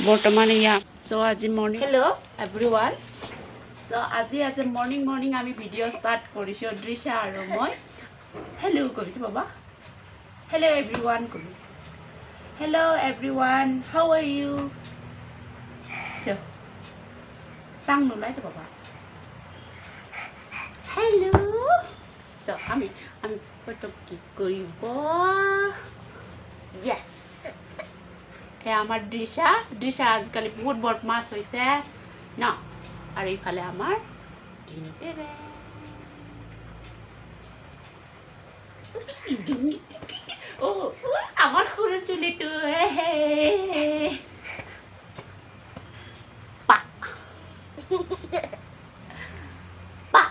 বৰ্তমানে ইয়া সো আজি মৰ্নিং হেল্ল' এভৰিৱান সো আজি মৰ্নিং আমি ভিডিঅ' ষ্টাৰ্ট কৰিছোঁ দৃশ্যা আৰু মই হেল্ল' কৰিছোঁ বাবা হেল্ল' এভৰিৱান কৰো hello' everyone how are you so টাং নোলাইতো বাবা হেল্ল' সো আমি কত কি কৰিব ইয়েছ আমার দৃশ্যা আজকালি বহুত বদমাছ হয়েছে না আর এইফালে আমার ও আমার সরু চুলিটো পা পা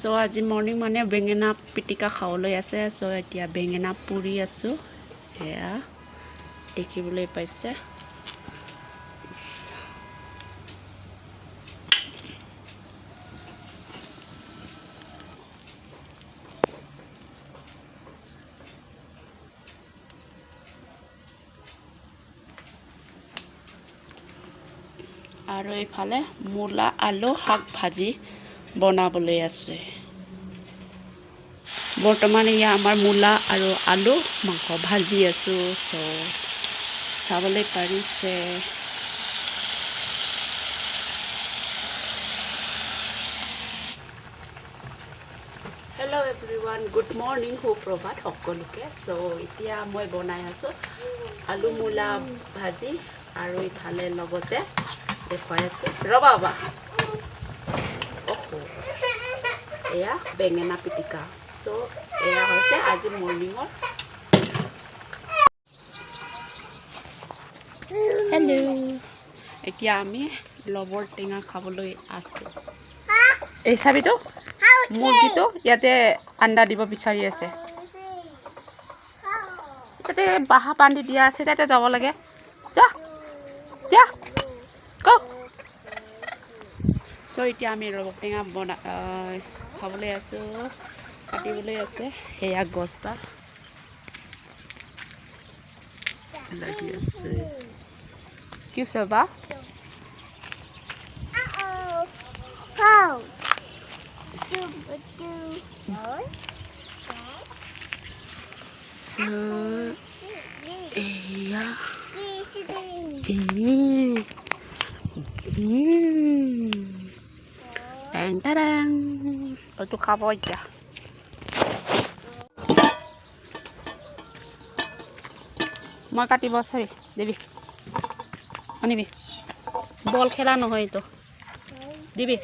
সো আজি মৰ্নিং মানে বেঙেনা পিটিকা খাবলৈ আছে সো এতিয়া বেঙেনা পুৰি আছো এয়া দেখিবলৈ পাইছে আৰু এইফালে মূলা আলু শাক ভাজি বনাবলৈ আছে বৰ্তমানে ইয়া আমাৰ মূলা আৰু আলু মাংস ভাজি আছো সো চাবলৈ পাৰিছে হেল্ল' এভৰিৱান গুড মৰ্নিং সুপ্ৰভাত সকলোকে সো এতিয়া মই বনাই আছো আলু মূলা ভাজি আৰু ইফালে লগতে দেখুৱাই আছো ৰবা বাবা এয়া বেঙেনা পিটিকা সো এয়া হৈছে আজি মৰ্নিঙৰ হেল্ল' এতিয়া আমি লবৰ টেঙা খাবলৈ আছো এই চাবিটো মুৰ্গীটো ইয়াতে আণ্ডা দিব বিচাৰি আছে তাতে বাহা বান্ধি দিয়া আছে তাতে যাব লাগে যা যা ক সো এতিয়া আমি লবৰ টেঙা খাবলৈ আছো কাটিবলৈ আছে সেয়া গছটা লাগি আছে কি চাবা এয়া টাং এইটো খাব এতিয়া মই কাটিব চাবি দিবি আনিবি বল খেলা নহয় এইটো দিবি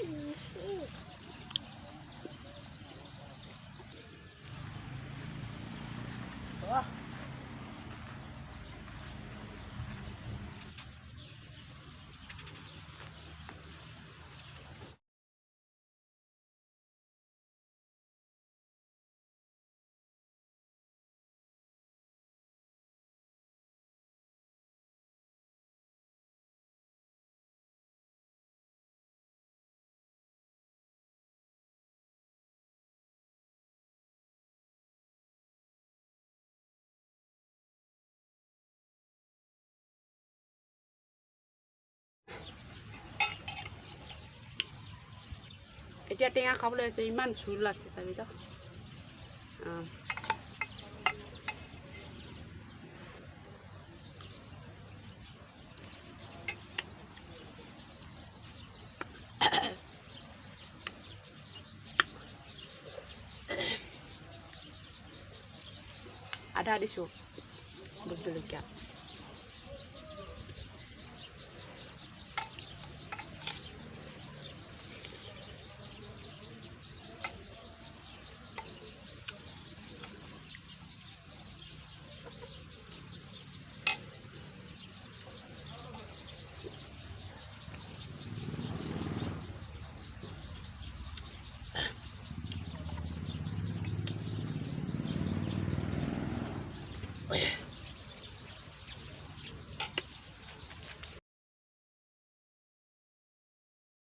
এতিয়া টেঙা খাবলৈ আছে ইমান জোল আছে চাবিতো আদা দিছোঁ ভোট জলকীয়া